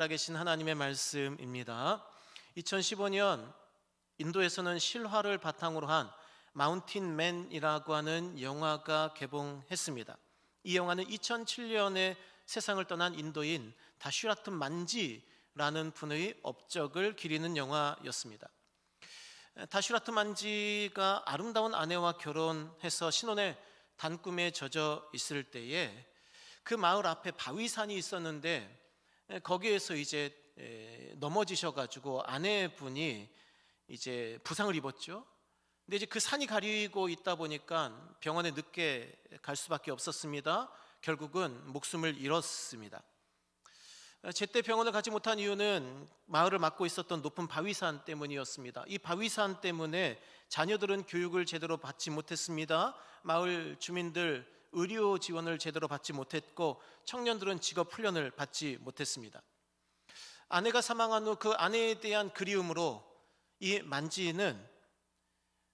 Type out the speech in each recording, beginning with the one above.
살아계신 하나님의 말씀입니다. 2015년 인도에서는 실화를 바탕으로 한 마운틴맨이라고 하는 영화가 개봉했습니다. 이 영화는 2007년에 세상을 떠난 인도인 다슈라트 만지라는 분의 업적을 기리는 영화였습니다. 다슈라트 만지가 아름다운 아내와 결혼해서 신혼의 단꿈에 젖어 있을 때에 그 마을 앞에 바위산이 있었는데 거기에서 이제 넘어지셔가지고 아내분이 이제 부상을 입었죠. 근데 이제 그 산이 가리고 있다 보니까 병원에 늦게 갈 수밖에 없었습니다. 결국은 목숨을 잃었습니다. 제때 병원을 가지 못한 이유는 마을을 맡고 있었던 높은 바위산 때문이었습니다. 이 바위산 때문에 자녀들은 교육을 제대로 받지 못했습니다. 마을 주민들 의료 지원을 제대로 받지 못했고 청년들은 직업 훈련을 받지 못했습니다. 아내가 사망한 후 그 아내에 대한 그리움으로 이 만지는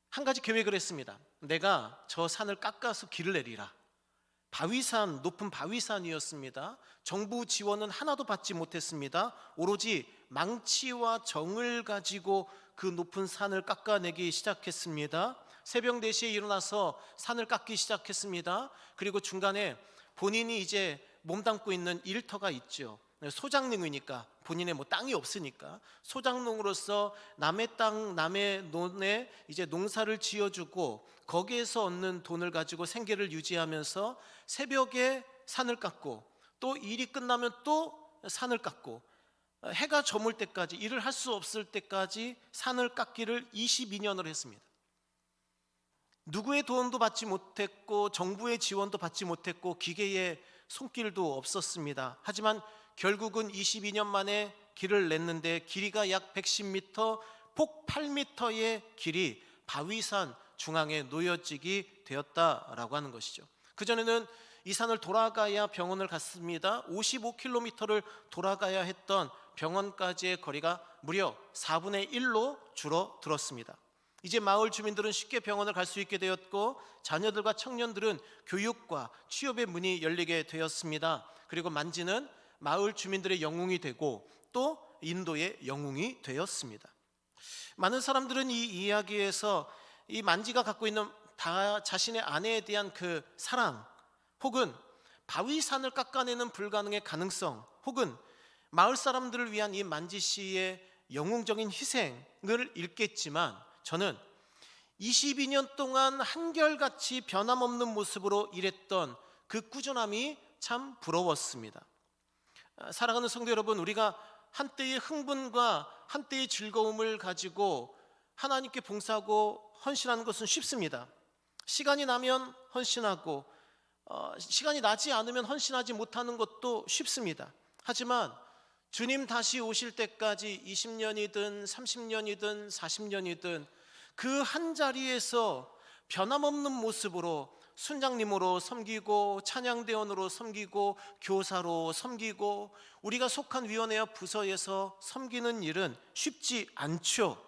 한 가지 계획을 했습니다. 내가 저 산을 깎아서 길을 내리라. 바위산, 높은 바위산이었습니다. 정부 지원은 하나도 받지 못했습니다. 오로지 망치와 정을 가지고 그 높은 산을 깎아내기 시작했습니다. 새벽 4시에 일어나서 산을 깎기 시작했습니다. 그리고 중간에 본인이 이제 몸담고 있는 일터가 있죠. 소장농이니까 본인의 땅이 없으니까 소장농으로서 남의 땅, 남의 논에 이제 농사를 지어주고 거기에서 얻는 돈을 가지고 생계를 유지하면서 새벽에 산을 깎고 또 일이 끝나면 또 산을 깎고 해가 저물 때까지, 일을 할 수 없을 때까지 산을 깎기를 22년을 했습니다. 누구의 도움도 받지 못했고 정부의 지원도 받지 못했고 기계의 손길도 없었습니다. 하지만 결국은 22년 만에 길을 냈는데 길이가 약 110m, 폭 8m의 길이 바위산 중앙에 놓여지게 되었다라고 하는 것이죠. 그전에는 이 산을 돌아가야 병원을 갔습니다. 55km를 돌아가야 했던 병원까지의 거리가 무려 4분의 1로 줄어들었습니다. 이제 마을 주민들은 쉽게 병원을 갈 수 있게 되었고 자녀들과 청년들은 교육과 취업의 문이 열리게 되었습니다. 그리고 만지는 마을 주민들의 영웅이 되고 또 인도의 영웅이 되었습니다. 많은 사람들은 이 이야기에서 이 만지가 갖고 있는 자신의 아내에 대한 그 사랑, 혹은 바위산을 깎아내는 불가능의 가능성, 혹은 마을 사람들을 위한 이 만지 씨의 영웅적인 희생을 읽겠지만 저는 22년 동안 한결같이 변함없는 모습으로 일했던 그 꾸준함이 참 부러웠습니다. 사랑하는 성도 여러분, 우리가 한때의 흥분과 한때의 즐거움을 가지고 하나님께 봉사하고 헌신하는 것은 쉽습니다. 시간이 나면 헌신하고 시간이 나지 않으면 헌신하지 못하는 것도 쉽습니다. 하지만 주님 다시 오실 때까지 20년이든 30년이든 40년이든 그 한 자리에서 변함없는 모습으로 순장님으로 섬기고 찬양대원으로 섬기고 교사로 섬기고 우리가 속한 위원회와 부서에서 섬기는 일은 쉽지 않죠.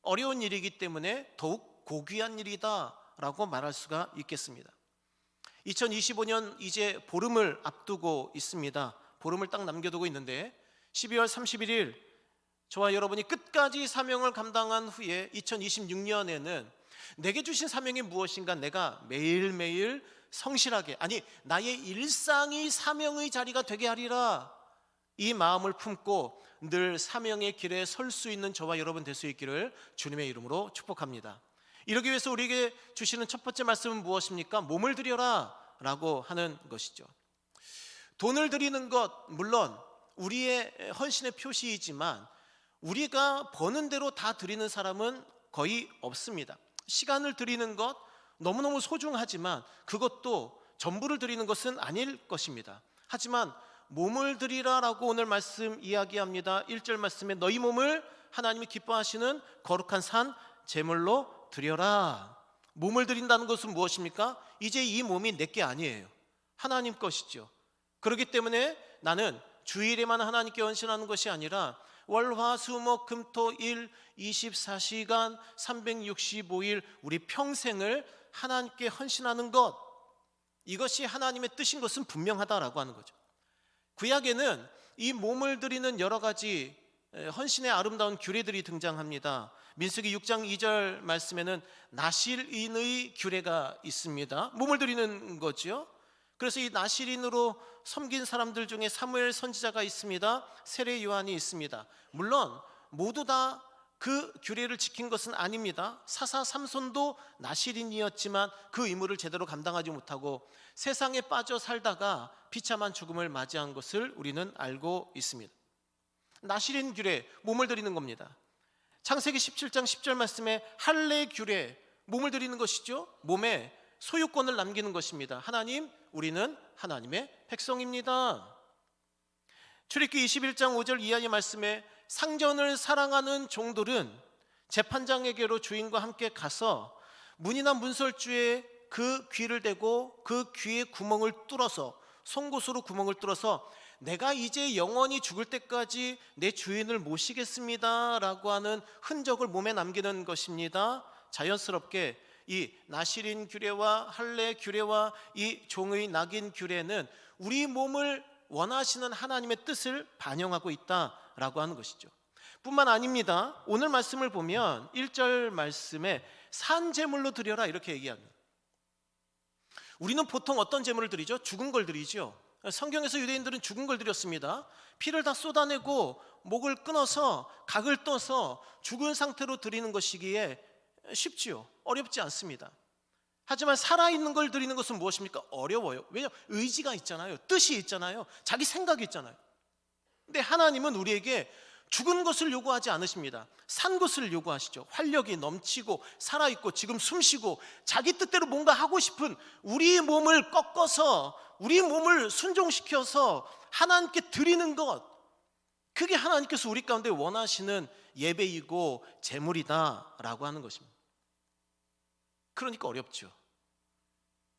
어려운 일이기 때문에 더욱 고귀한 일이다라고 말할 수가 있겠습니다. 2025년 이제 보름을 앞두고 있습니다. 보름을 딱 남겨두고 있는데 12월 31일 저와 여러분이 끝까지 사명을 감당한 후에 2026년에는 내게 주신 사명이 무엇인가 내가 매일매일 성실하게, 아니 나의 일상이 사명의 자리가 되게 하리라, 이 마음을 품고 늘 사명의 길에 설 수 있는 저와 여러분 될 수 있기를 주님의 이름으로 축복합니다. 이러기 위해서 우리에게 주시는 첫 번째 말씀은 무엇입니까? 몸을 드려라 라고 하는 것이죠. 돈을 드리는 것 물론 우리의 헌신의 표시이지만 우리가 버는 대로 다 드리는 사람은 거의 없습니다. 시간을 드리는 것 너무너무 소중하지만 그것도 전부를 드리는 것은 아닐 것입니다. 하지만 몸을 드리라라고 오늘 말씀 이야기합니다. 1절 말씀에 너희 몸을 하나님이 기뻐하시는 거룩한 산 제물로 드려라. 몸을 드린다는 것은 무엇입니까? 이제 이 몸이 내게 아니에요. 하나님 것이죠. 그렇기 때문에 나는 주일에만 하나님께 헌신하는 것이 아니라 월화수목금토일 24시간 365일 우리 평생을 하나님께 헌신하는 것, 이것이 하나님의 뜻인 것은 분명하다라고 하는 거죠. 구약에는 이 몸을 드리는 여러 가지 헌신의 아름다운 규례들이 등장합니다. 민수기 6장 2절 말씀에는 나실인의 규례가 있습니다. 몸을 드리는 거죠. 그래서 이 나실인으로 섬긴 사람들 중에 사무엘 선지자가 있습니다. 세례 요한이 있습니다. 물론 모두 다 그 규례를 지킨 것은 아닙니다. 사사 삼손도 나실인이었지만 그 의무를 제대로 감당하지 못하고 세상에 빠져 살다가 비참한 죽음을 맞이한 것을 우리는 알고 있습니다. 나실인 규례, 몸을 드리는 겁니다. 창세기 17장 10절 말씀에 할례 규례, 몸을 드리는 것이죠. 몸에 소유권을 남기는 것입니다. 하나님, 우리는 하나님의 백성입니다. 출애굽기 21장 5절 이하의 말씀에 상전을 사랑하는 종들은 재판장에게로 주인과 함께 가서 문이나 문설주에 그 귀를 대고 그 귀의 구멍을 뚫어서, 송곳으로 구멍을 뚫어서 내가 이제 영원히 죽을 때까지 내 주인을 모시겠습니다 라고 하는 흔적을 몸에 남기는 것입니다. 자연스럽게 이 나실인 규례와 할례 규례와 이 종의 낙인 규례는 우리 몸을 원하시는 하나님의 뜻을 반영하고 있다라고 하는 것이죠. 뿐만 아닙니다. 오늘 말씀을 보면 1절 말씀에 산제물로 드려라 이렇게 얘기합니다. 우리는 보통 어떤 제물을 드리죠? 죽은 걸 드리죠. 성경에서 유대인들은 죽은 걸 드렸습니다. 피를 다 쏟아내고 목을 끊어서 각을 떠서 죽은 상태로 드리는 것이기에 쉽지요. 어렵지 않습니다. 하지만 살아있는 걸 드리는 것은 무엇입니까? 어려워요. 왜냐하면 의지가 있잖아요. 뜻이 있잖아요. 자기 생각이 있잖아요. 근데 하나님은 우리에게 죽은 것을 요구하지 않으십니다. 산 것을 요구하시죠. 활력이 넘치고 살아있고 지금 숨쉬고 자기 뜻대로 뭔가 하고 싶은 우리 몸을 꺾어서 우리 몸을 순종시켜서 하나님께 드리는 것, 그게 하나님께서 우리 가운데 원하시는 예배이고 제물이다라고 하는 것입니다. 그러니까 어렵죠.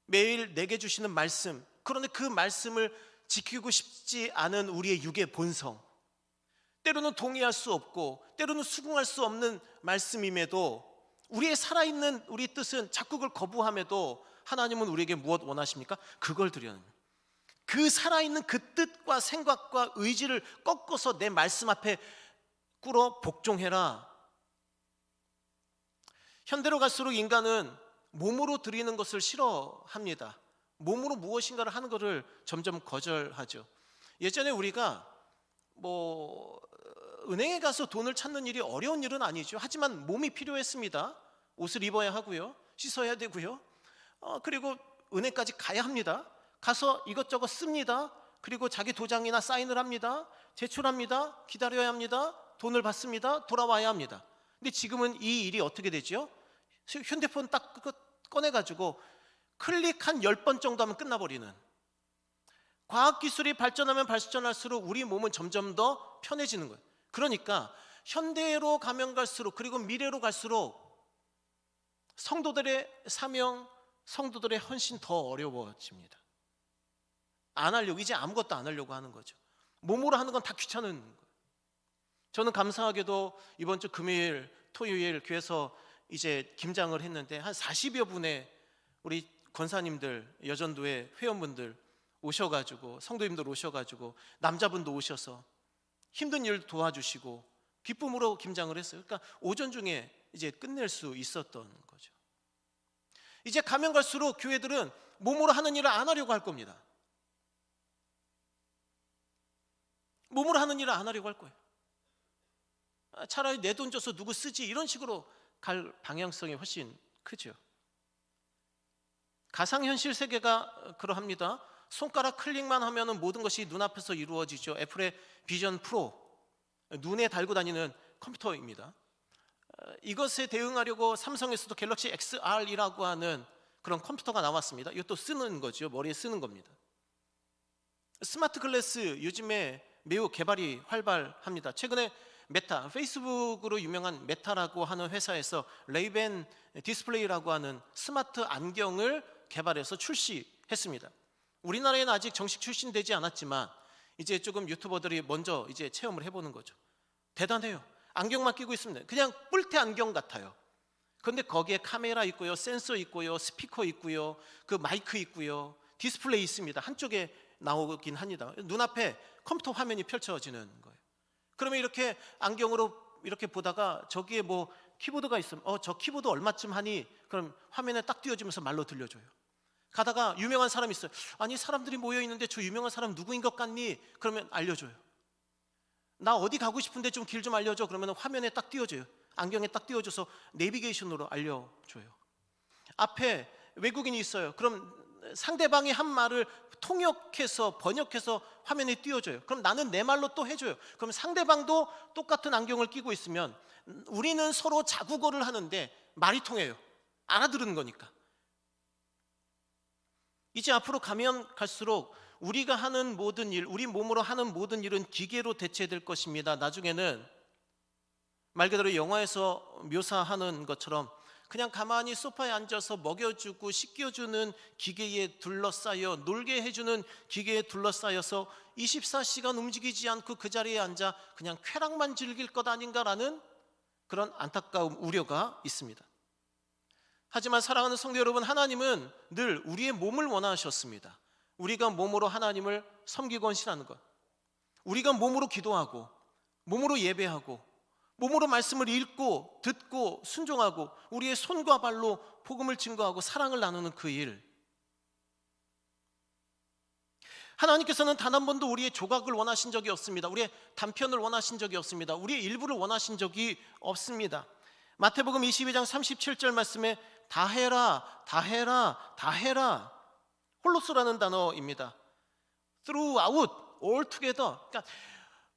매일 내게 주시는 말씀, 그런데 그 말씀을 지키고 싶지 않은 우리의 육의 본성, 때로는 동의할 수 없고 때로는 수긍할 수 없는 말씀임에도 우리의 살아있는 우리 뜻은 자꾸 그걸 거부함에도 하나님은 우리에게 무엇 원하십니까? 그걸 드려는, 그 살아있는 그 뜻과 생각과 의지를 꺾어서 내 말씀 앞에 꿇어 복종해라. 현대로 갈수록 인간은 몸으로 드리는 것을 싫어합니다. 몸으로 무엇인가를 하는 것을 점점 거절하죠. 예전에 우리가 은행에 가서 돈을 찾는 일이 어려운 일은 아니죠. 하지만 몸이 필요했습니다. 옷을 입어야 하고요, 씻어야 되고요, 그리고 은행까지 가야 합니다. 가서 이것저것 씁니다. 그리고 자기 도장이나 사인을 합니다. 제출합니다. 기다려야 합니다. 돈을 받습니다. 돌아와야 합니다. 근데 지금은 이 일이 어떻게 되죠? 휴대폰 딱 꺼내가지고 클릭 한 10번 정도 하면 끝나버리는, 과학기술이 발전하면 발전할수록 우리 몸은 점점 더 편해지는 거예요. 그러니까 현대로 가면 갈수록, 그리고 미래로 갈수록 성도들의 사명, 성도들의 헌신 더 어려워집니다. 안 하려고, 이제 아무것도 안 하려고 하는 거죠. 몸으로 하는 건 다 귀찮은 거예요. 저는 감사하게도 이번 주 금요일, 토요일 교회에서 이제 김장을 했는데 한 40여 분의 우리 권사님들, 여전도회 회원분들 오셔가지고, 성도님들 오셔가지고, 남자분도 오셔서 힘든 일 도와주시고 기쁨으로 김장을 했어요. 그러니까 오전 중에 이제 끝낼 수 있었던 거죠. 이제 가면 갈수록 교회들은 몸으로 하는 일을 안 하려고 할 겁니다. 몸으로 하는 일을 안 하려고 할 거예요. 차라리 내 돈 줘서 누구 쓰지, 이런 식으로 갈 방향성이 훨씬 크죠. 가상현실 세계가 그러합니다. 손가락 클릭만 하면 모든 것이 눈앞에서 이루어지죠. 애플의 비전 프로, 눈에 달고 다니는 컴퓨터입니다. 이것에 대응하려고 삼성에서도 갤럭시 XR이라고 하는 그런 컴퓨터가 나왔습니다. 이것도 쓰는 거죠. 머리에 쓰는 겁니다. 스마트 글래스 요즘에 매우 개발이 활발합니다. 최근에 메타, 페이스북으로 유명한 메타라고 하는 회사에서 레이벤 디스플레이라고 하는 스마트 안경을 개발해서 출시했습니다. 우리나라에는 아직 정식 출시되지 않았지만 이제 조금 유튜버들이 먼저 이제 체험을 해보는 거죠. 대단해요. 안경만 끼고 있습니다. 그냥 뿔테 안경 같아요. 그런데 거기에 카메라 있고요, 센서 있고요, 스피커 있고요, 그 마이크 있고요, 디스플레이 있습니다. 한쪽에 나오긴 합니다. 눈앞에 컴퓨터 화면이 펼쳐지는 거예요. 그러면 이렇게 안경으로 이렇게 보다가 저기에 뭐 키보드가 있으면 저 키보드 얼마쯤 하니? 그럼 화면에 딱 띄워지면서 말로 들려줘요. 가다가 유명한 사람이 있어요. 아니 사람들이 모여 있는데 저 유명한 사람 누구인 것 같니? 그러면 알려줘요. 나 어디 가고 싶은데 좀 길 좀 알려줘. 그러면 화면에 딱 띄워줘요. 안경에 딱 띄워줘서 내비게이션으로 알려줘요. 앞에 외국인이 있어요. 그럼 상대방이 한 말을 통역해서 번역해서 화면에 띄워줘요. 그럼 나는 내 말로 또 해줘요. 그럼 상대방도 똑같은 안경을 끼고 있으면 우리는 서로 자국어를 하는데 말이 통해요. 알아들은 거니까. 이제 앞으로 가면 갈수록 우리가 하는 모든 일, 우리 몸으로 하는 모든 일은 기계로 대체될 것입니다. 나중에는 말 그대로 영화에서 묘사하는 것처럼 그냥 가만히 소파에 앉아서 먹여주고 씻겨주는 기계에 둘러싸여, 놀게 해주는 기계에 둘러싸여서 24시간 움직이지 않고 그 자리에 앉아 그냥 쾌락만 즐길 것 아닌가라는 그런 안타까움, 우려가 있습니다. 하지만 사랑하는 성도 여러분, 하나님은 늘 우리의 몸을 원하셨습니다. 우리가 몸으로 하나님을 섬기고 헌신하는 것, 우리가 몸으로 기도하고 몸으로 예배하고 몸으로 말씀을 읽고 듣고 순종하고 우리의 손과 발로 복음을 증거하고 사랑을 나누는 그 일, 하나님께서는 단 한 번도 우리의 조각을 원하신 적이 없습니다. 우리의 단편을 원하신 적이 없습니다. 우리의 일부를 원하신 적이 없습니다. 마태복음 22장 37절 말씀에 다 해라, 다 해라, 다 해라, 홀로스라는 단어입니다. throughout, all together. 그러니까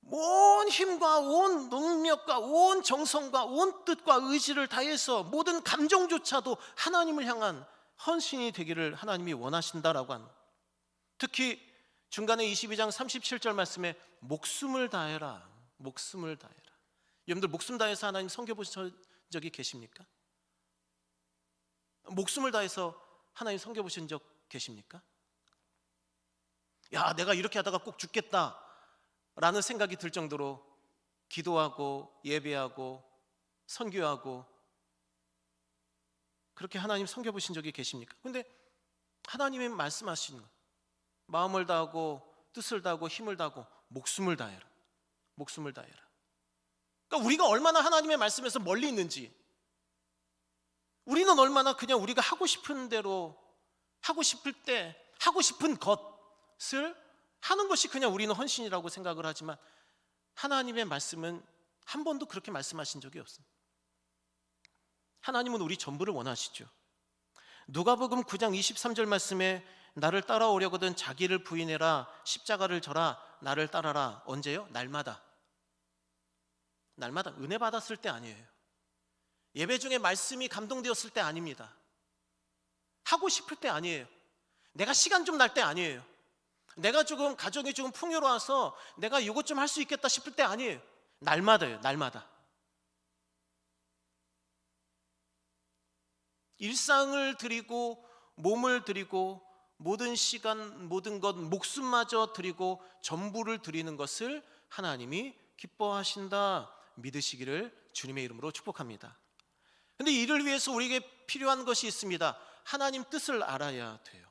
온 힘과 온 능력과 온 정성과 온 뜻과 의지를 다해서 모든 감정조차도 하나님을 향한 헌신이 되기를 하나님이 원하신다라고 하는, 특히 중간에 22장 37절 말씀에 목숨을 다해라, 목숨을 다해라. 여러분들 목숨 다해서 하나님 섬겨보신 적이 계십니까? 목숨을 다해서 하나님 섬겨보신 적 계십니까? 야, 내가 이렇게 하다가 꼭 죽겠다 라는 생각이 들 정도로 기도하고 예배하고 선교하고 그렇게 하나님 섬겨보신 적이 계십니까? 근데 하나님이 말씀하시는 것, 마음을 다하고 뜻을 다하고 힘을 다하고 목숨을 다해라, 목숨을 다해라. 그러니까 우리가 얼마나 하나님의 말씀에서 멀리 있는지, 우리는 얼마나 그냥 우리가 하고 싶은 대로 하고 싶을 때 하고 싶은 것을 하는 것이 그냥 우리는 헌신이라고 생각을 하지만 하나님의 말씀은 한 번도 그렇게 말씀하신 적이 없습니다. 하나님은 우리 전부를 원하시죠. 누가복음 9장 23절 말씀에 나를 따라오려거든 자기를 부인해라, 십자가를 져라, 나를 따라라. 언제요? 날마다. 날마다. 은혜 받았을 때 아니에요. 예배 중에 말씀이 감동되었을 때 아닙니다. 하고 싶을 때 아니에요. 내가 시간 좀 날 때 아니에요. 내가 조금 가정이 조금 풍요로워서 내가 이것 좀 할 수 있겠다 싶을 때 아니에요. 날마다예요. 날마다. 일상을 드리고 몸을 드리고 모든 시간, 모든 것, 목숨마저 드리고 전부를 드리는 것을 하나님이 기뻐하신다 믿으시기를 주님의 이름으로 축복합니다. 그런데 이를 위해서 우리에게 필요한 것이 있습니다. 하나님 뜻을 알아야 돼요.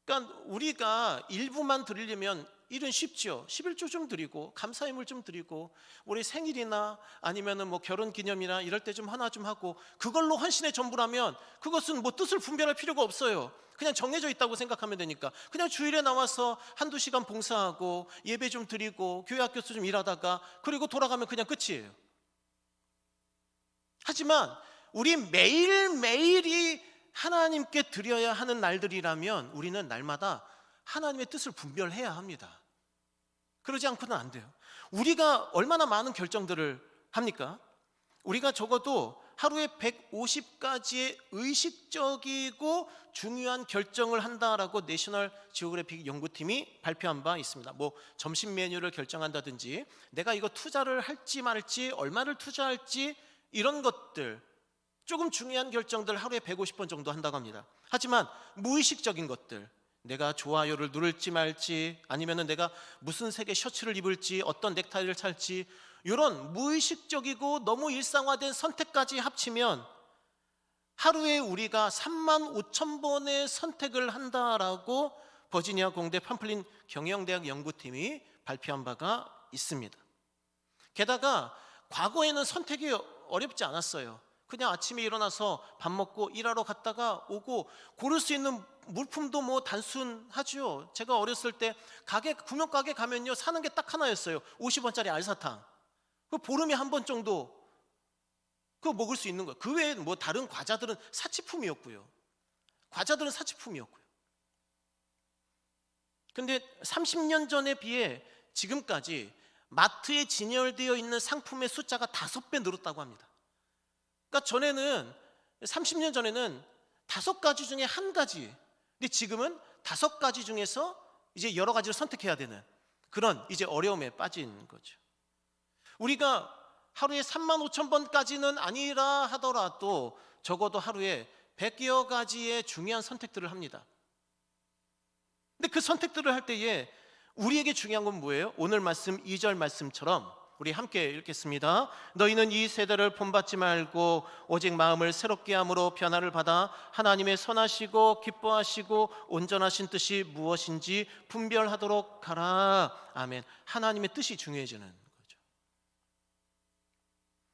그러니까 우리가 일부만 드리려면 일은 쉽죠. 11조 좀 드리고 감사임을 좀 드리고 우리 생일이나 아니면은 뭐 결혼 기념이나 이럴 때 좀 하나 좀 하고 그걸로 헌신의 전부라면 그것은 뭐 뜻을 분별할 필요가 없어요. 그냥 정해져 있다고 생각하면 되니까 그냥 주일에 나와서 한두 시간 봉사하고 예배 좀 드리고 교회 학교에서 좀 일하다가 그리고 돌아가면 그냥 끝이에요. 하지만 우리 매일매일이 하나님께 드려야 하는 날들이라면 우리는 날마다 하나님의 뜻을 분별해야 합니다. 그러지 않고는 안 돼요. 우리가 얼마나 많은 결정들을 합니까? 우리가 적어도 하루에 150가지의 의식적이고 중요한 결정을 한다라고 내셔널 지오그래픽 연구팀이 발표한 바 있습니다. 뭐 점심 메뉴를 결정한다든지 내가 이거 투자를 할지 말지 얼마를 투자할지 이런 것들, 조금 중요한 결정들 하루에 150번 정도 한다고 합니다. 하지만 무의식적인 것들, 내가 좋아요를 누를지 말지 아니면은 내가 무슨 색의 셔츠를 입을지 어떤 넥타이를 찰지 이런 무의식적이고 너무 일상화된 선택까지 합치면 하루에 우리가 35,000번의 선택을 한다라고 버지니아 공대 팜플린 경영대학 연구팀이 발표한 바가 있습니다. 게다가 과거에는 선택이 어렵지 않았어요. 그냥 아침에 일어나서 밥 먹고 일하러 갔다가 오고 고를 수 있는 물품도 뭐 단순하죠. 제가 어렸을 때 구명가게 가면요, 사는 게 딱 하나였어요. 50원짜리 알사탕. 그 보름에 한 번 정도 그거 먹을 수 있는 거예요. 그 외에 뭐 다른 과자들은 사치품이었고요. 근데 30년 전에 비해 지금까지 마트에 진열되어 있는 상품의 숫자가 5배 늘었다고 합니다. 그러니까 30년 전에는 5가지 중에 한 가지, 근데 지금은 5가지 중에서 이제 여러 가지를 선택해야 되는 그런 이제 어려움에 빠진 거죠. 우리가 하루에 35,000번까지는 아니라 하더라도 적어도 하루에 100여 가지의 중요한 선택들을 합니다. 근데 그 선택들을 할 때에 우리에게 중요한 건 뭐예요? 오늘 말씀 2절 말씀처럼 우리 함께 읽겠습니다. 너희는 이 세대를 본받지 말고 오직 마음을 새롭게 함으로 변화를 받아 하나님의 선하시고 기뻐하시고 온전하신 뜻이 무엇인지 분별하도록 하라. 아멘. 하나님의 뜻이 중요해지는 거죠.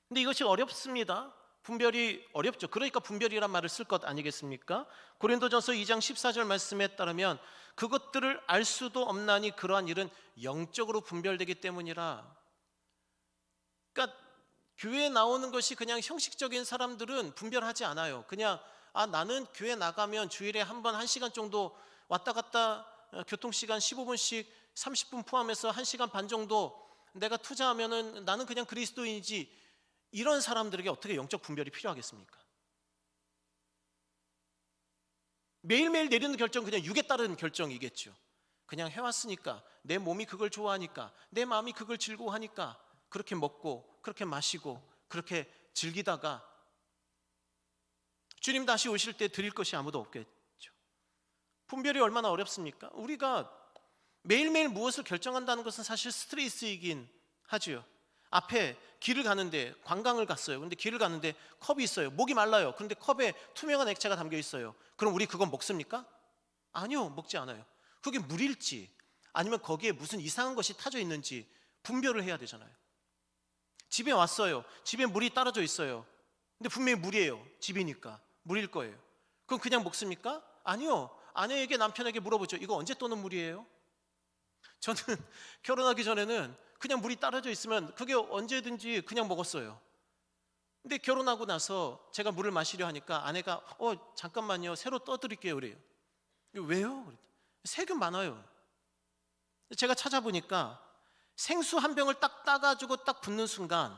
근데 이것이 어렵습니다. 분별이 어렵죠. 그러니까 분별이란 말을 쓸 것 아니겠습니까? 고린도전서 2장 14절 말씀에 따르면 그것들을 알 수도 없나니 그러한 일은 영적으로 분별되기 때문이라. 그러니까 교회에 나오는 것이 그냥 형식적인 사람들은 분별하지 않아요. 그냥 나는 교회 나가면 주일에 한 번 1시간 정도 왔다 갔다 교통시간 15분씩 30분 포함해서 1시간 반 정도 내가 투자하면은 나는 그냥 그리스도인이지. 이런 사람들에게 어떻게 영적 분별이 필요하겠습니까? 매일매일 내리는 결정은 그냥 육에 따른 결정이겠죠. 그냥 해왔으니까, 내 몸이 그걸 좋아하니까, 내 마음이 그걸 즐거워하니까 그렇게 먹고 그렇게 마시고 그렇게 즐기다가 주님 다시 오실 때 드릴 것이 아무도 없겠죠. 분별이 얼마나 어렵습니까? 우리가 매일매일 무엇을 결정한다는 것은 사실 스트레스이긴 하죠. 앞에 길을 가는데 관광을 갔어요. 근데 길을 가는데 컵이 있어요. 목이 말라요. 그런데 컵에 투명한 액체가 담겨 있어요. 그럼 우리 그건 먹습니까? 아니요, 먹지 않아요. 그게 물일지 아니면 거기에 무슨 이상한 것이 타져 있는지 분별을 해야 되잖아요. 집에 왔어요. 집에 물이 따라져 있어요. 근데 분명히 물이에요. 집이니까 물일 거예요. 그럼 그냥 먹습니까? 아니요. 아내에게, 남편에게 물어보죠. 이거 언제 떠는 물이에요? 저는 결혼하기 전에는 그냥 물이 따라져 있으면 그게 언제든지 그냥 먹었어요. 근데 결혼하고 나서 제가 물을 마시려 하니까 아내가 잠깐만요, 새로 떠드릴게요 그래요. 왜요? 세균 많아요. 제가 찾아보니까 생수 한 병을 딱 따가지고 딱 붓는 순간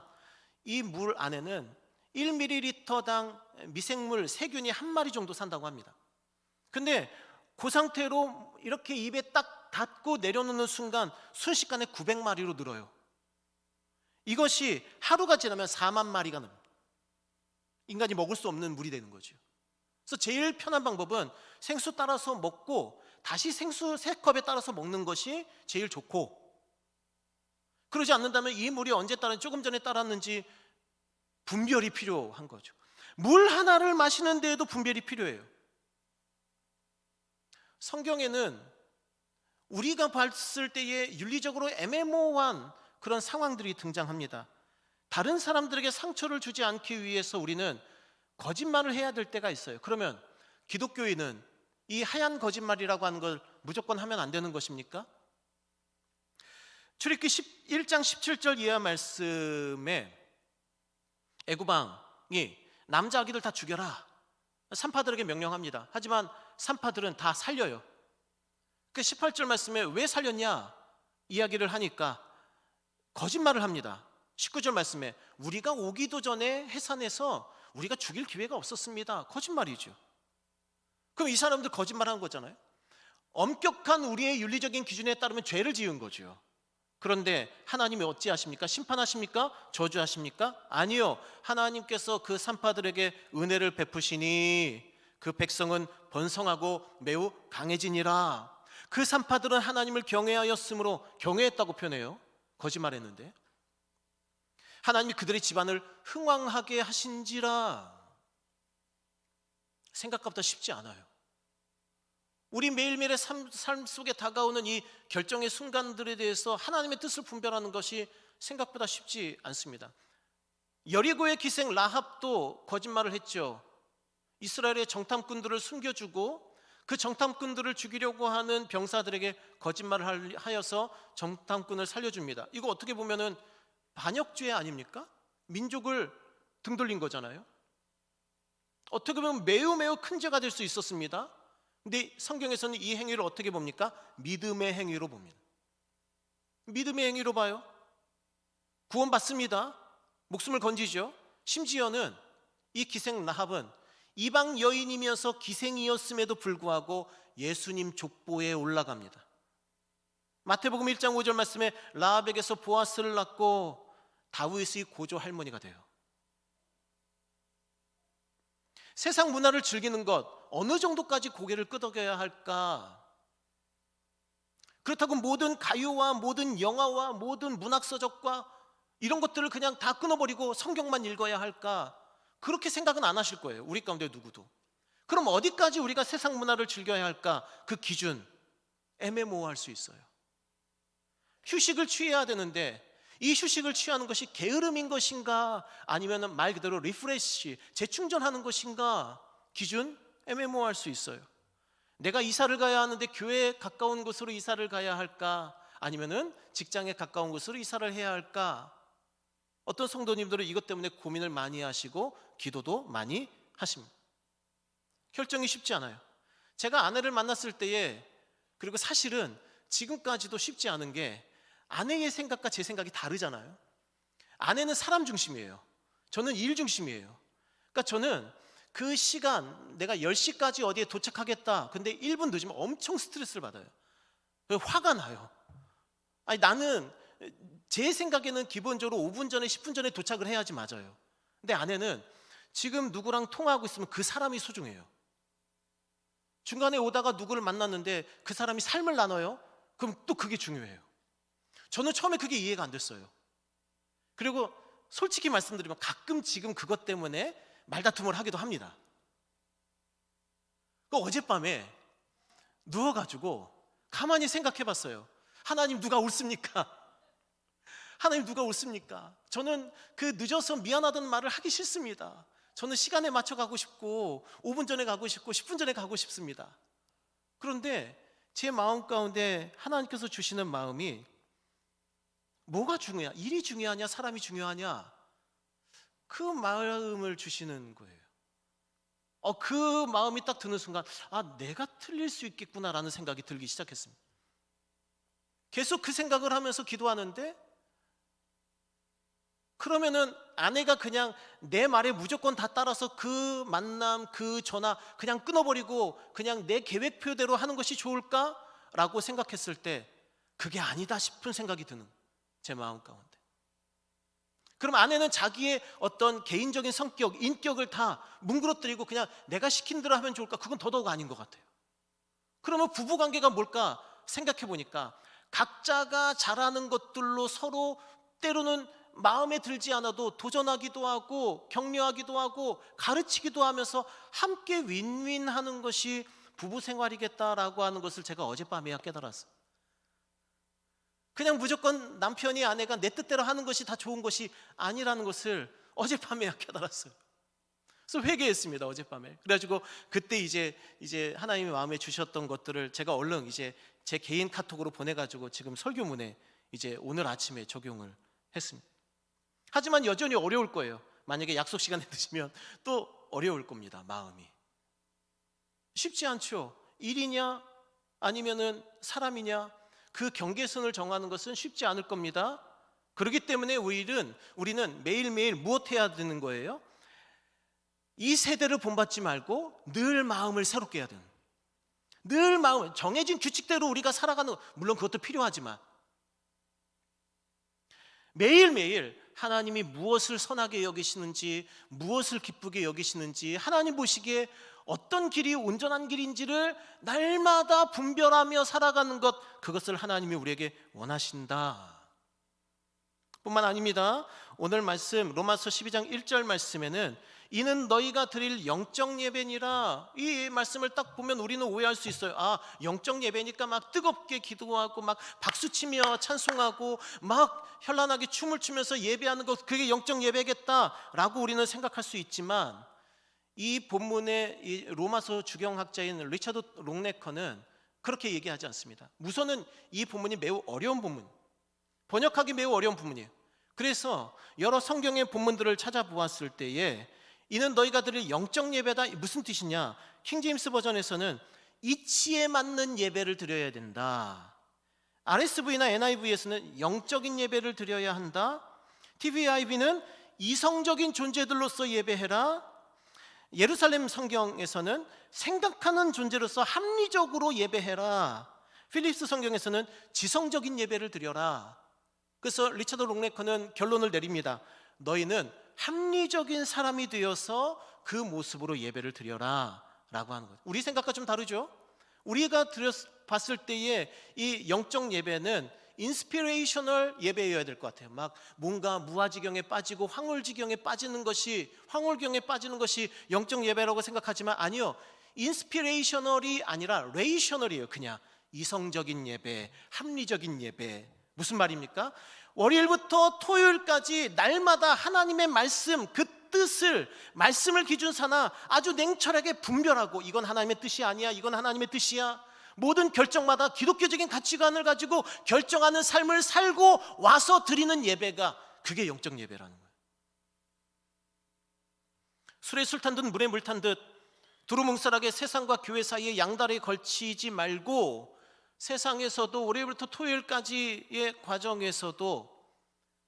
이 물 안에는 1ml당 미생물 세균이 1마리 정도 산다고 합니다. 근데 그 상태로 이렇게 입에 딱 닫고 내려놓는 순간 순식간에 900마리로 늘어요. 이것이 하루가 지나면 4만 마리가 납니다. 인간이 먹을 수 없는 물이 되는 거죠. 그래서 제일 편한 방법은 생수 따라서 먹고 다시 생수 3컵에 따라서 먹는 것이 제일 좋고, 그러지 않는다면 이 물이 언제 조금 전에 따랐는지 분별이 필요한 거죠. 물 하나를 마시는 데에도 분별이 필요해요. 성경에는 우리가 봤을 때에 윤리적으로 애매모호한 그런 상황들이 등장합니다. 다른 사람들에게 상처를 주지 않기 위해서 우리는 거짓말을 해야 될 때가 있어요. 그러면 기독교인은 이 하얀 거짓말이라고 하는 걸 무조건 하면 안 되는 것입니까? 출애굽기 1장 17절 이하 말씀에 애구방이 남자 아기들 다 죽여라, 산파들에게 명령합니다. 하지만 산파들은 다 살려요. 그 18절 말씀에 왜 살렸냐 이야기를 하니까 거짓말을 합니다. 19절 말씀에 우리가 오기도 전에 해산해서 우리가 죽일 기회가 없었습니다. 거짓말이죠. 그럼 이 사람들 거짓말한 거잖아요. 엄격한 우리의 윤리적인 기준에 따르면 죄를 지은 거죠. 그런데 하나님이 어찌하십니까? 심판하십니까? 저주하십니까? 아니요. 하나님께서 그 산파들에게 은혜를 베푸시니 그 백성은 번성하고 매우 강해지니라. 그 산파들은 하나님을 경외하였으므로, 경외했다고 표현해요. 거짓말했는데 하나님이 그들의 집안을 흥왕하게 하신지라. 생각보다 쉽지 않아요. 우리 매일매일의 삶 속에 다가오는 이 결정의 순간들에 대해서 하나님의 뜻을 분별하는 것이 생각보다 쉽지 않습니다. 여리고의 기생 라합도 거짓말을 했죠. 이스라엘의 정탐꾼들을 숨겨주고 그 정탐꾼들을 죽이려고 하는 병사들에게 거짓말을 하여서 정탐꾼을 살려줍니다. 이거 어떻게 보면은 반역죄 아닙니까? 민족을 등 돌린 거잖아요. 어떻게 보면 매우 매우 큰 죄가 될 수 있었습니다. 근데 성경에서는 이 행위를 어떻게 봅니까? 믿음의 행위로 봅니다. 믿음의 행위로 봐요. 구원받습니다. 목숨을 건지죠. 심지어는 이 기생 라합은 이방 여인이면서 기생이었음에도 불구하고 예수님 족보에 올라갑니다. 마태복음 1장 5절 말씀에 라합에게서 보아스를 낳고 다윗의 고조 할머니가 돼요. 세상 문화를 즐기는 것 어느 정도까지 고개를 끄덕여야 할까? 그렇다고 모든 가요와 모든 영화와 모든 문학서적과 이런 것들을 그냥 다 끊어버리고 성경만 읽어야 할까? 그렇게 생각은 안 하실 거예요. 우리 가운데 누구도. 그럼 어디까지 우리가 세상 문화를 즐겨야 할까? 그 기준 애매모호할 수 있어요. 휴식을 취해야 되는데 이 휴식을 취하는 것이 게으름인 것인가 아니면 말 그대로 리프레시, 재충전하는 것인가 기준 애매모호할 수 있어요. 내가 이사를 가야 하는데 교회에 가까운 곳으로 이사를 가야 할까 아니면은 직장에 가까운 곳으로 이사를 해야 할까? 어떤 성도님들은 이것 때문에 고민을 많이 하시고 기도도 많이 하십니다. 결정이 쉽지 않아요. 제가 아내를 만났을 때에 그리고 사실은 지금까지도 쉽지 않은 게 아내의 생각과 제 생각이 다르잖아요. 아내는 사람 중심이에요. 저는 일 중심이에요. 그러니까 저는 그 시간 내가 10시까지 어디에 도착하겠다. 근데 1분 늦으면 엄청 스트레스를 받아요. 화가 나요. 아니 나는 제 생각에는 기본적으로 5분 전에 10분 전에 도착을 해야지 맞아요. 근데 아내는 지금 누구랑 통화하고 있으면 그 사람이 소중해요. 중간에 오다가 누구를 만났는데 그 사람이 삶을 나눠요? 그럼 또 그게 중요해요. 저는 처음에 그게 이해가 안 됐어요. 그리고 솔직히 말씀드리면 가끔 지금 그것 때문에 말다툼을 하기도 합니다. 어젯밤에 누워가지고 가만히 생각해 봤어요. 하나님 누가 옳습니까? 하나님 누가 옳습니까? 저는 그 늦어서 미안하다는 말을 하기 싫습니다. 저는 시간에 맞춰 가고 싶고 5분 전에 가고 싶고 10분 전에 가고 싶습니다. 그런데 제 마음 가운데 하나님께서 주시는 마음이 뭐가 중요하냐? 일이 중요하냐? 사람이 중요하냐? 그 마음을 주시는 거예요. 그 마음이 딱 드는 순간 내가 틀릴 수 있겠구나라는 생각이 들기 시작했습니다. 계속 그 생각을 하면서 기도하는데 그러면은 아내가 그냥 내 말에 무조건 다 따라서 그 만남, 그 전화 그냥 끊어버리고 그냥 내 계획표대로 하는 것이 좋을까라고 생각했을 때 그게 아니다 싶은 생각이 드는 제 마음 가운데. 그럼 아내는 자기의 어떤 개인적인 성격, 인격을 다 뭉그러뜨리고 그냥 내가 시킨 대로 하면 좋을까? 그건 더더욱 아닌 것 같아요. 그러면 부부관계가 뭘까 생각해 보니까 각자가 잘하는 것들로 서로 때로는 마음에 들지 않아도 도전하기도 하고 격려하기도 하고 가르치기도 하면서 함께 윈윈하는 것이 부부 생활이겠다라고 하는 것을 제가 어젯밤에야 깨달았어요. 그냥 무조건 남편이 아내가 내 뜻대로 하는 것이 다 좋은 것이 아니라는 것을 어젯밤에야 깨달았어요. 그래서 회개했습니다, 어젯밤에. 그래가지고 그때 이제 하나님이 마음에 주셨던 것들을 제가 얼른 이제 제 개인 카톡으로 보내가지고 지금 설교문에 이제 오늘 아침에 적용을 했습니다. 하지만 여전히 어려울 거예요. 만약에 약속 시간에 늦으면 또 어려울 겁니다, 마음이. 쉽지 않죠. 일이냐 아니면은 사람이냐 그 경계선을 정하는 것은 쉽지 않을 겁니다. 그렇기 때문에 우리는 매일매일 무엇 해야 되는 거예요? 이 세대를 본받지 말고 늘 마음을 새롭게 해야 되는, 늘 마음을 정해진 규칙대로 우리가 살아가는, 물론 그것도 필요하지만 매일매일 하나님이 무엇을 선하게 여기시는지, 무엇을 기쁘게 여기시는지, 하나님 보시기에 어떤 길이 온전한 길인지를 날마다 분별하며 살아가는 것, 그것을 하나님이 우리에게 원하신다. 뿐만 아닙니다. 오늘 말씀 로마서 12장 1절 말씀에는 이는 너희가 드릴 영적 예배니라, 이 말씀을 딱 보면 우리는 오해할 수 있어요. 아, 영적 예배니까 막 뜨겁게 기도하고 막 박수치며 찬송하고 막 현란하게 춤을 추면서 예배하는 것, 그게 영적 예배겠다라고 우리는 생각할 수 있지만, 이 본문의 이 로마서 주경학자인 리처드 롱네커는 그렇게 얘기하지 않습니다. 우선은 이 본문이 매우 어려운 본문, 번역하기 매우 어려운 본문이에요. 그래서 여러 성경의 본문들을 찾아보았을 때에 이는 너희가 드릴 영적 예배다, 무슨 뜻이냐? 킹제임스 버전에서는 이치에 맞는 예배를 드려야 된다. RSV나 NIV에서는 영적인 예배를 드려야 한다. TVIV는 이성적인 존재들로서 예배해라. 예루살렘 성경에서는 생각하는 존재로서 합리적으로 예배해라. 필립스 성경에서는 지성적인 예배를 드려라. 그래서 리처드 롱네커는 결론을 내립니다. 너희는 합리적인 사람이 되어서 그 모습으로 예배를 드려라 라고 하는 거죠. 우리 생각과 좀 다르죠? 우리가 봤을 때의 이 영적 예배는 인스피레이셔널 예배여야 될 것 같아요. 막 뭔가 무아지경에 빠지고 황홀지경에 빠지는 것이, 황홀경에 빠지는 것이 영적 예배라고 생각하지만 아니요, 인스피레이셔널이 아니라 레이셔널이에요. 그냥 이성적인 예배, 합리적인 예배. 무슨 말입니까? 월요일부터 토요일까지 날마다 하나님의 말씀, 그 뜻을, 말씀을 기준 삼아 아주 냉철하게 분별하고 이건 하나님의 뜻이 아니야, 이건 하나님의 뜻이야, 모든 결정마다 기독교적인 가치관을 가지고 결정하는 삶을 살고 와서 드리는 예배가, 그게 영적 예배라는 거예요. 술에 술 탄 듯 물에 물 탄 듯 두루뭉술하게 세상과 교회 사이에 양다리에 걸치지 말고, 세상에서도 월요일부터 토요일까지의 과정에서도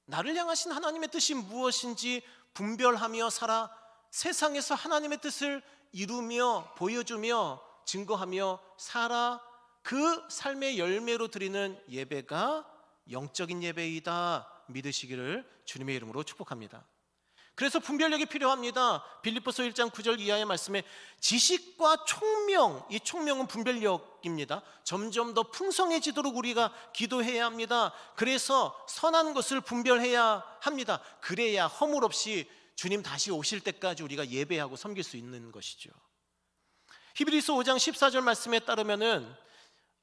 나를 향하신 하나님의 뜻이 무엇인지 분별하며 살아 세상에서 하나님의 뜻을 이루며 보여주며 증거하며 살아 그 삶의 열매로 드리는 예배가 영적인 예배이다 믿으시기를 주님의 이름으로 축복합니다. 그래서 분별력이 필요합니다. 빌립보서 1장 9절 이하의 말씀에 지식과 총명, 이 총명은 분별력입니다. 점점 더 풍성해지도록 우리가 기도해야 합니다. 그래서 선한 것을 분별해야 합니다. 그래야 허물 없이 주님 다시 오실 때까지 우리가 예배하고 섬길 수 있는 것이죠. 히브리서 5장 14절 말씀에 따르면은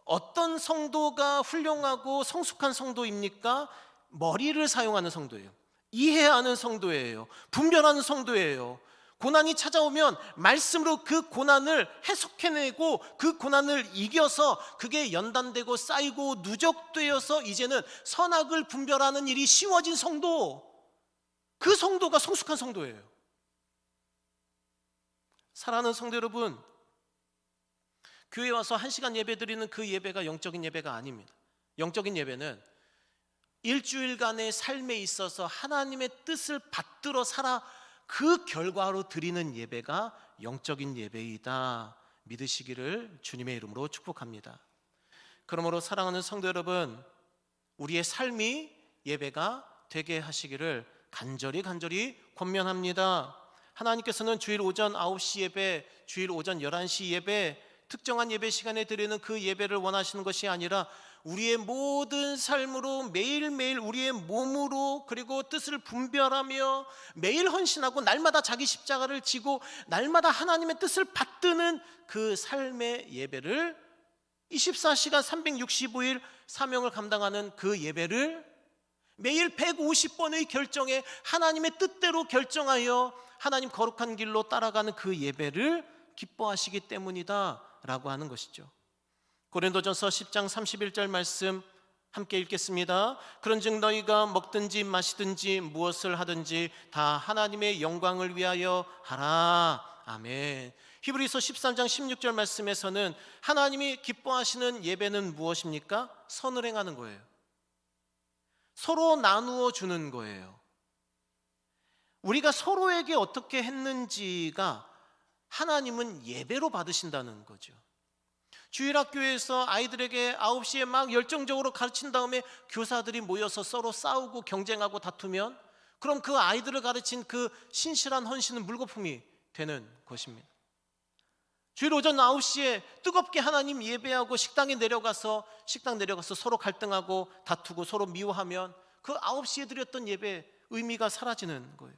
어떤 성도가 훌륭하고 성숙한 성도입니까? 머리를 사용하는 성도예요. 이해하는 성도예요. 분별하는 성도예요. 고난이 찾아오면 말씀으로 그 고난을 해석해내고 그 고난을 이겨서 그게 연단되고 쌓이고 누적되어서 이제는 선악을 분별하는 일이 쉬워진 성도, 그 성도가 성숙한 성도예요. 사랑하는 성도 여러분, 교회에 와서 1시간 예배 드리는 그 예배가 영적인 예배가 아닙니다. 영적인 예배는 일주일간의 삶에 있어서 하나님의 뜻을 받들어 살아 그 결과로 드리는 예배가 영적인 예배이다 믿으시기를 주님의 이름으로 축복합니다. 그러므로 사랑하는 성도 여러분, 우리의 삶이 예배가 되게 하시기를 간절히 권면합니다. 하나님께서는 주일 오전 9시 예배, 주일 오전 11시 예배, 특정한 예배 시간에 드리는 그 예배를 원하시는 것이 아니라 우리의 모든 삶으로 매일매일 우리의 몸으로 그리고 뜻을 분별하며 매일 헌신하고 날마다 자기 십자가를 지고 날마다 하나님의 뜻을 받드는 그 삶의 예배를 24시간 365일 사명을 감당하는 그 예배를 매일 150번의 결정에 하나님의 뜻대로 결정하여 하나님 거룩한 길로 따라가는 그 예배를 기뻐하시기 때문이다 라고 하는 것이죠. 고린도전서 10장 31절 말씀 함께 읽겠습니다. 그런즉 너희가 먹든지 마시든지 무엇을 하든지 다 하나님의 영광을 위하여 하라. 아멘. 히브리서 13장 16절 말씀에서는 하나님이 기뻐하시는 예배는 무엇입니까? 선을 행하는 거예요. 서로 나누어 주는 거예요. 우리가 서로에게 어떻게 했는지가 하나님은 예배로 받으신다는 거죠. 주일학교에서 아이들에게 9시에 막 열정적으로 가르친 다음에 교사들이 모여서 서로 싸우고 경쟁하고 다투면 그럼 그 아이들을 가르친 그 신실한 헌신은 물거품이 되는 것입니다. 주일 오전 9시에 뜨겁게 하나님 예배하고 식당 내려가서 서로 갈등하고 다투고 서로 미워하면 그 9시에 드렸던 예배 의미가 사라지는 거예요.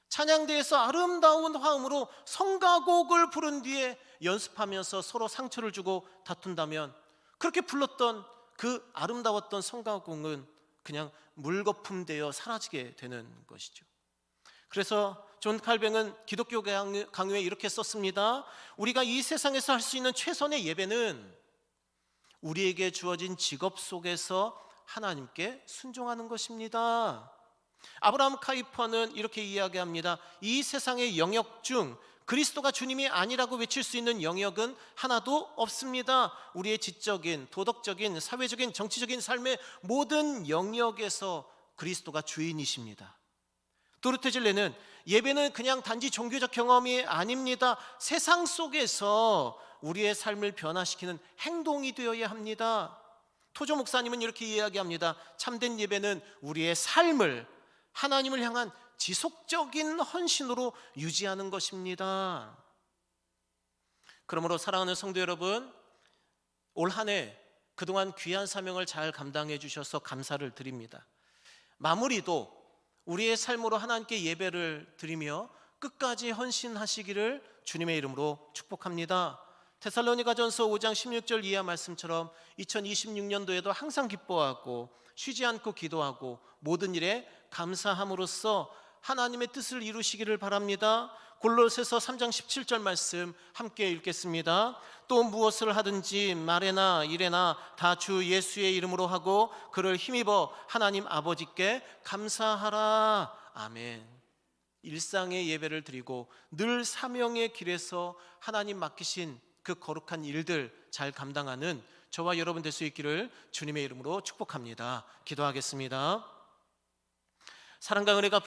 찬양대에서 아름다운 화음으로 성가곡을 부른 뒤에 연습하면서 서로 상처를 주고 다툰다면 그렇게 불렀던 그 아름다웠던 성가곡은 그냥 물거품 되어 사라지게 되는 것이죠. 그래서 존 칼뱅은 기독교 강요에 이렇게 썼습니다. 우리가 이 세상에서 할 수 있는 최선의 예배는 우리에게 주어진 직업 속에서 하나님께 순종하는 것입니다. 아브라함 카이퍼는 이렇게 이야기합니다. 이 세상의 영역 중 그리스도가 주님이 아니라고 외칠 수 있는 영역은 하나도 없습니다. 우리의 지적인, 도덕적인, 사회적인, 정치적인 삶의 모든 영역에서 그리스도가 주인이십니다. 도르테 질레는 예배는 그냥 단지 종교적 경험이 아닙니다. 세상 속에서 우리의 삶을 변화시키는 행동이 되어야 합니다. 토조 목사님은 이렇게 이야기합니다. 참된 예배는 우리의 삶을 하나님을 향한 지속적인 헌신으로 유지하는 것입니다. 그러므로 사랑하는 성도 여러분, 올 한 해 그동안 귀한 사명을 잘 감당해 주셔서 감사를 드립니다. 마무리도 우리의 삶으로 하나님께 예배를 드리며 끝까지 헌신하시기를 주님의 이름으로 축복합니다. 데살로니가전서 5장 16절 이하 말씀처럼 2026년도에도 항상 기뻐하고 쉬지 않고 기도하고 모든 일에 감사함으로써 하나님의 뜻을 이루시기를 바랍니다. 골로새서 3장 17절 말씀 함께 읽겠습니다. 또 무엇을 하든지 말에나 일에나 다 주 예수의 이름으로 하고 그를 힘입어 하나님 아버지께 감사하라. 아멘. 일상의 예배를 드리고 늘 사명의 길에서 하나님 맡기신 그 거룩한 일들 잘 감당하는 저와 여러분 될 수 있기를 주님의 이름으로 축복합니다. 기도하겠습니다. 사랑과 은혜가